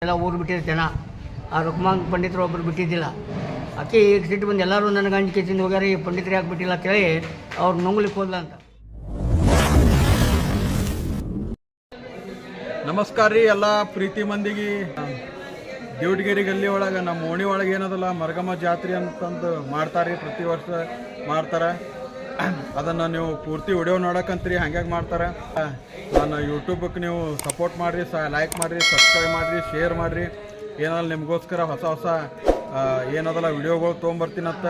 ಎಲ್ಲ ಊರು ಬಿಟ್ಟಿದ್ರು ಜನ. ಆ ರುಕ್ಮಾಂಗ್ ಪಂಡಿತರು ಒಬ್ಬರು ಬಿಟ್ಟಿದ್ದಿಲ್ಲ. ಆಕೆ ಈಗ ಸಿಟ್ಟು ಬಂದು ಎಲ್ಲರೂ ನನಗೆ ಅಂಜಿಕೆ ತಿಂದು ಹೋಗ್ಯಾರ, ಈ ಪಂಡಿತರು ಯಾಕೆ ಬಿಟ್ಟಿಲ್ಲ ಅಂತೇಳಿ ಅವ್ರು ನುಂಗ್ಲಿಕ್ಕೆ ಹೋದ್ಲ ಅಂತ. ನಮಸ್ಕಾರ ರೀ ಎಲ್ಲ ಪ್ರೀತಿ ಮಂದಿಗೆ. ದೇವಟಗೆರೆ ಗಲ್ಲಿ ಒಳಗೆ ನಮ್ಮ ಓಣಿ ಒಳಗೆ ಏನದಲ್ಲ ಮರಗಮ್ಮ ಜಾತ್ರೆ ಅಂತಂದು ಮಾಡ್ತಾರೆ ರೀ, ಪ್ರತಿ ವರ್ಷ ಮಾಡ್ತಾರೆ. ಅದನ್ನು ನೀವು ಪೂರ್ತಿ ವಿಡಿಯೋ ನೋಡೋಕ್ಕಂತ್ರಿ ಹಂಗಾಗಿ ಮಾಡ್ತಾರೆ. ನಾನು ಯೂಟ್ಯೂಬಕ್ಕೆ ನೀವು ಸಪೋರ್ಟ್ ಮಾಡಿರಿ, ಲೈಕ್ ಮಾಡಿರಿ, ಸಬ್ಸ್ಕ್ರೈಬ್ ಮಾಡಿರಿ, ಶೇರ್ ಮಾಡಿರಿ. ಏನಲ್ಲ ನಿಮಗೋಸ್ಕರ ಹೊಸ ಹೊಸ ಏನದಲ್ಲ ವಿಡಿಯೋಗಳು ತೊಗೊಂಬರ್ತೀನಂತ.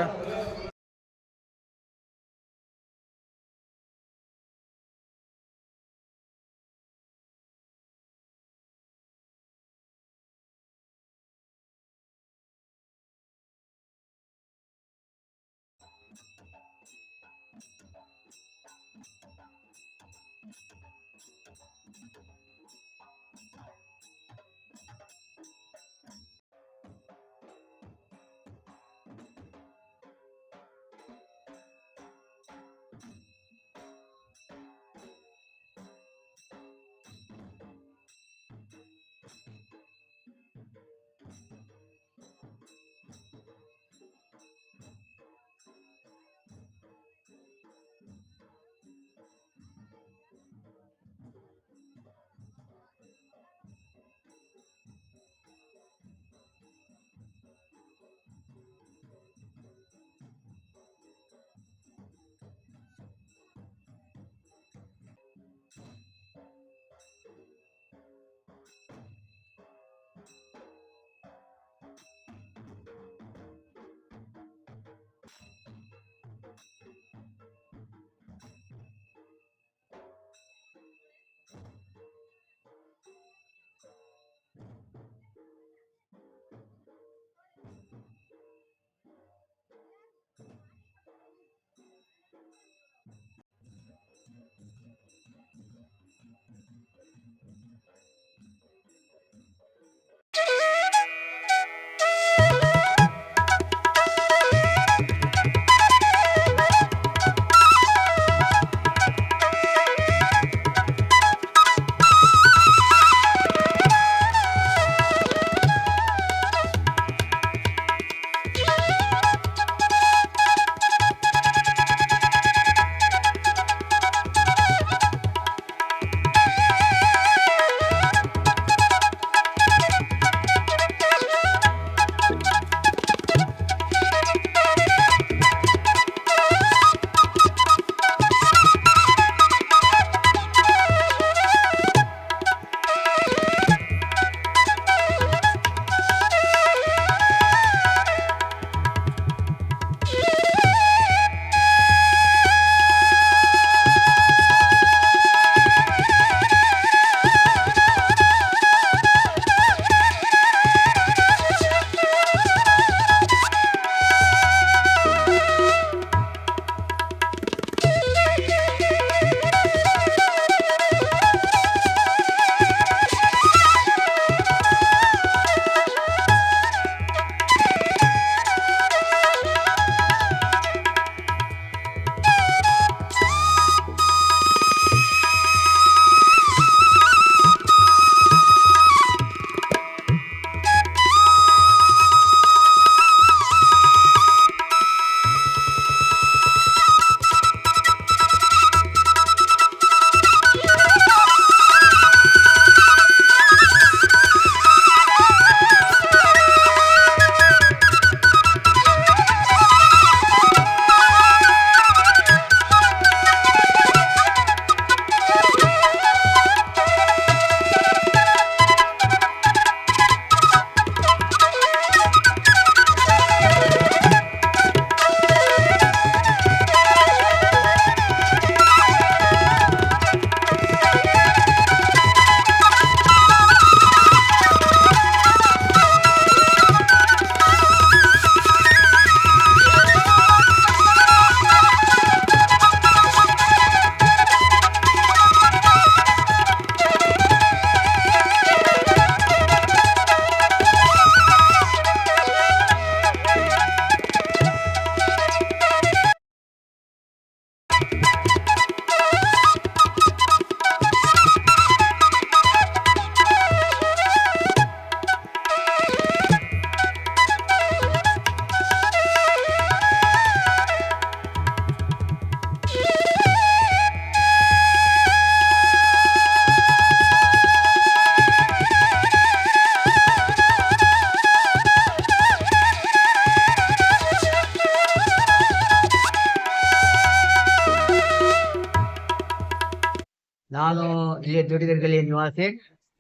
ದೇವಟಗೆರೆ ನಿವಾಸಿ.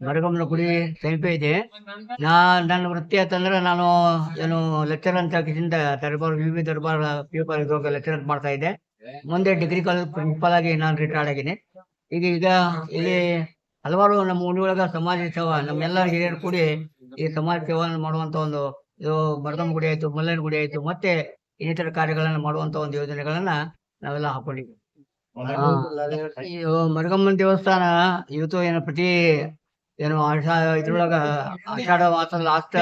ಮರಗಮ್ಮನ ಗುಡಿ ಸಮೀಪ ಇದೆ. ನನ್ನ ವೃತ್ತಿ ಅಂತಂದ್ರೆ ನಾನು ಏನು ಲೆಕ್ಚರ್ ಅಂತ ಕಿಸಿಂದ ದರ್ಬಾರ್ ವಿವಿ ದರ್ಬಾರ್ ಪಿ ಕಾಲೇಜ್ ಲೆಕ್ಚರ್ ಅಂತ ಮಾಡ್ತಾ ಇದ್ದೆ. ಮುಂದೆ ಡಿಗ್ರಿ ಕಾಲೇಜ್ ಪ್ರಿನ್ಸಿಪಾಲ್ ಆಗಿ ನಾನು ರಿಟೈರ್ಡ್ ಆಗಿದ್ದೀನಿ. ಈಗ ಇಲ್ಲಿ ಹಲವಾರು ನಮ್ಮ ಓಣಿಯೊಳಗ ಸಮಾಜ ಸೇವಾ ನಮ್ಮೆಲ್ಲ ಹಿರಿಯರು ಕೂಡಿ ಈ ಸಮಾಜ ಸೇವೆಯನ್ನು ಮಾಡುವಂತ ಒಂದು ಇದು ಮರಗಮ್ಮ ಗುಡಿ ಆಯ್ತು, ಮಲ್ಲನ ಗುಡಿ ಆಯ್ತು, ಮತ್ತೆ ಇನ್ನಿತರ ಕಾರ್ಯಗಳನ್ನ ಮಾಡುವಂತ ಒಂದು ಯೋಜನೆಗಳನ್ನ ನಾವೆಲ್ಲ ಹಾಕೊಂಡಿದ್ವಿ. ಇದು ಮರಗಮ್ಮನ ದೇವಸ್ಥಾನ ಇವತ್ತು ಏನು ಪ್ರತಿ ಏನು ಇದ್ರೊಳಗ ಆಷಾಢ ಮಾಸದ ಲಾಸ್ಟ್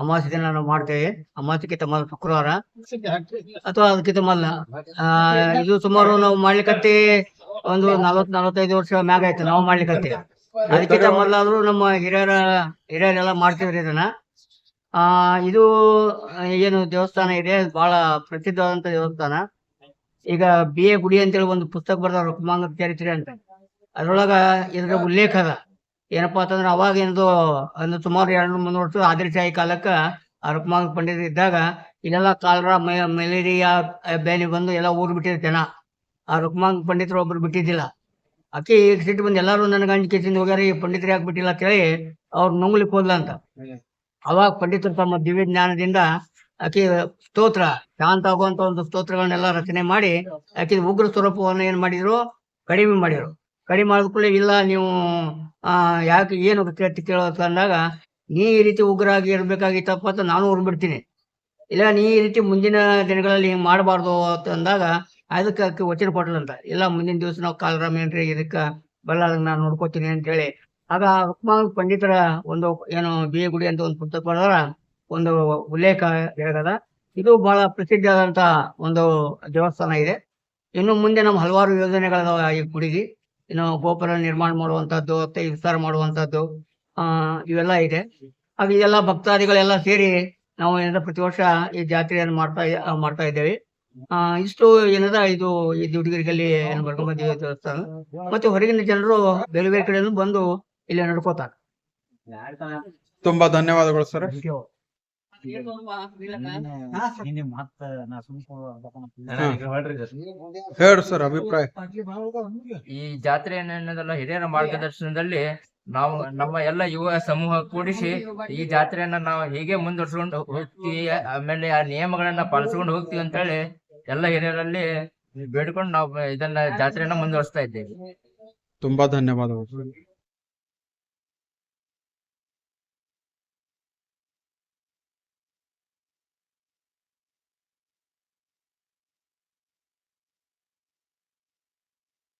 ಅಮಾವಾಸ್ಯೆ ದಿನ ನಾವು ಮಾಡ್ತೇವೆ. ಅಮಾವಾಸ್ಯಕ್ಕಿಂತ ಮೊದಲು ಶುಕ್ರವಾರ ಅಥವಾ ಅದಕ್ಕಿಂತ ಮೊದಲ ಇದು ಸುಮಾರು ನಾವು ಮಾಡ್ಲಿಕ್ಕತ್ತಿ ಒಂದು 40-45 ವರ್ಷ ಮ್ಯಾಗ ಆಯ್ತು ನಾವು ಮಾಡ್ಲಿಕ್ಕತ್ತಿ. ಅದಕ್ಕಿಂತ ಮೊದಲಾದ್ರೂ ನಮ್ಮ ಹಿರಿಯರೆಲ್ಲ ಮಾಡ್ತಿದ್ರಿ ಇದನ್ನ. ಇದು ಏನು ದೇವಸ್ಥಾನ ಇದೆ ಬಹಳ ಪ್ರಸಿದ್ಧವಾದಂತ ದೇವಸ್ಥಾನ. ಈಗ ಬಿ ಎ ಗುಡಿ ಅಂತೇಳಿ ಒಂದು ಪುಸ್ತಕ ಬರ್ದ ರುಕ್ಮಾಂಗ ಚರಿತ್ರೆ ಅಂತ, ಅದ್ರೊಳಗ ಇದ್ರ ಉಲ್ಲೇಖ ಅದ. ಏನಪ್ಪಾ ಅಂತಂದ್ರೆ ಅವಾಗ ಏನದು ಒಂದು ಸುಮಾರು 200-300 ವರ್ಷ ಆದಿಲಶಾಹಿ ಕಾಲಕ್ಕ ಆ ರುಕ್ಮಾಂಗ ಪಂಡಿತ ಇದ್ದಾಗ ಇಲ್ಲೆಲ್ಲ ಕಾಲರ ಮಲೇರಿಯಾ ಬೇನೆ ಬಂದು ಎಲ್ಲ ಊರು ಬಿಟ್ಟಿದ್ರು ಜನ. ಆ ರುಕ್ಮಾಂಗ ಪಂಡಿತರು ಒಬ್ರು ಬಿಟ್ಟಿದ್ದಿಲ್ಲ. ಆಕಿ ಸಿಟ್ಟು ಬಂದು ಎಲ್ಲಾರು ನನ್ನ ಗಂಜಿಕೆ ತಿಂದು ಹೋಗ್ಯಾರ, ಈ ಪಂಡಿತರು ಯಾಕೆ ಬಿಟ್ಟಿಲ್ಲ ಅಂತ ಹೇಳಿ ಅವ್ರು ನುಂಗ್ಲಿಕ್ಕೆ ಹೋದ್ಲ ಅಂತ. ಅವಾಗ ಪಂಡಿತರು ತಮ್ಮ ದಿವ್ಯ ಜ್ಞಾನದಿಂದ ಆಕಿ ಸ್ತೋತ್ರ ಶಾಂತ ಆಗುವಂತ ಒಂದು ಸ್ತೋತ್ರಗಳನ್ನೆಲ್ಲ ರಚನೆ ಮಾಡಿ ಆಕಿ ಉಗ್ರ ಸ್ವರೂಪವನ್ನು ಏನ್ ಮಾಡಿದ್ರು, ಕಡಿಮೆ ಮಾಡಿದ್ರು. ಕಡಿಮೆ ಮಾಡಿದ್ಕೂಡಲೇ ಇಲ್ಲ ನೀವು ಯಾಕೆ ಏನು ಕೇಳೋದು ಅಂದಾಗ, ನೀ ಈ ರೀತಿ ಉಗ್ರ ಆಗಿ ಇರ್ಬೇಕಾಗಿತ್ತಪ್ಪ ಅಂತ ನಾನು ಉರ್ಬಿಡ್ತೀನಿ, ಇಲ್ಲ ನೀ ಈ ರೀತಿ ಮುಂದಿನ ದಿನಗಳಲ್ಲಿ ಹಿಂಗ್ ಮಾಡಬಾರ್ದು ಅಂತ ಅಂದಾಗ ಅದಕ್ಕೆ ಆಕಿ ವಚನ ಕೊಟ್ಟಲಂತ. ಇಲ್ಲ ಮುಂದಿನ ದಿವಸ ನಾವು ಕಾಲರಾಮೇನ್ರಿ ಇದಕ್ಕ ಬರಲಾರ್ದಂಗ ನಾನು ನೋಡ್ಕೋತೀನಿ ಅಂತ ಹೇಳಿ. ಆಗ ರುಕ್ಮಾಂಗ ಪಂಡಿತರ ಒಂದು ಏನು ಬಿ ಎ ಗುಡಿ ಅಂತ ಒಂದು ಪುಸ್ತಕ ಬರೆದಾರ, ಒಂದು ಉಲ್ಲೇಖ ಹೇಳದ. ಇದು ಬಹಳ ಪ್ರಸಿದ್ಧ ಆದಂತ ಒಂದು ದೇವಸ್ಥಾನ ಇದೆ. ಇನ್ನು ಮುಂದೆ ನಮ್ಮ ಹಲವಾರು ಯೋಜನೆಗಳದಾವ ಈ ಗುಡಿಗೆ. ಇನ್ನು ಗೋಪುರ ನಿರ್ಮಾಣ ಮಾಡುವಂತದ್ದು, ಮತ್ತೆ ವಿಸ್ತಾರ ಮಾಡುವಂತದ್ದು ಇವೆಲ್ಲ ಇದೆ. ಹಾಗೆ ಇದೆಲ್ಲ ಭಕ್ತಾದಿಗಳೆಲ್ಲ ಸೇರಿ ನಾವು ಏನಂದ್ರೆ ಪ್ರತಿ ವರ್ಷ ಈ ಜಾತ್ರೆಯನ್ನು ಮಾಡ್ತಾ ಇದ್ದೇವೆ. ಇಷ್ಟು ಏನದ ಇದು ಈ ದೇವಟಗೆರೆಯಲ್ಲಿ ಮರಗಮ್ಮ ದೇವಿ ದೇವಸ್ಥಾನ. ಮತ್ತೆ ಹೊರಗಿನ ಜನರು ಬೇರೆ ಬೇರೆ ಕಡೆಯಿಂದ ಬಂದು ಇಲ್ಲಿ ನಡ್ಕೋತಾರೆ. ತುಂಬಾ ಧನ್ಯವಾದಗಳು ಸರ್. ಹೇಳ್ರಿ ಸರ್ ಅಭಿಪ್ರಾಯ. ಈ ಜಾತ್ರೆ ಅನ್ನೋದಲ್ಲ ಹಿರಿಯರ ಮಾರ್ಗದರ್ಶನದಲ್ಲಿ ನಾವು ನಮ್ಮ ಎಲ್ಲ ಯುವ ಸಮೂಹ ಕೂಡಿಸಿ ಈ ಜಾತ್ರೆಯನ್ನ ನಾವು ಹೀಗೆ ಮುಂದುವರ್ಸ್ಕೊಂಡು ಹೋಗ್ತೀವಿ, ಆಮೇಲೆ ಆ ನಿಯಮಗಳನ್ನ ಪಾಲಿಸ್ಕೊಂಡು ಹೋಗ್ತೀವಿ ಅಂತ ಹೇಳಿ ಎಲ್ಲ ಹಿರಿಯರಲ್ಲಿ ಬೇಡ್ಕೊಂಡು ನಾವು ಇದನ್ನ ಜಾತ್ರೆಯನ್ನ ಮುಂದುವರಿಸ್ತಾ ಇದ್ದೇವೆ. ತುಂಬಾ ಧನ್ಯವಾದಗಳು.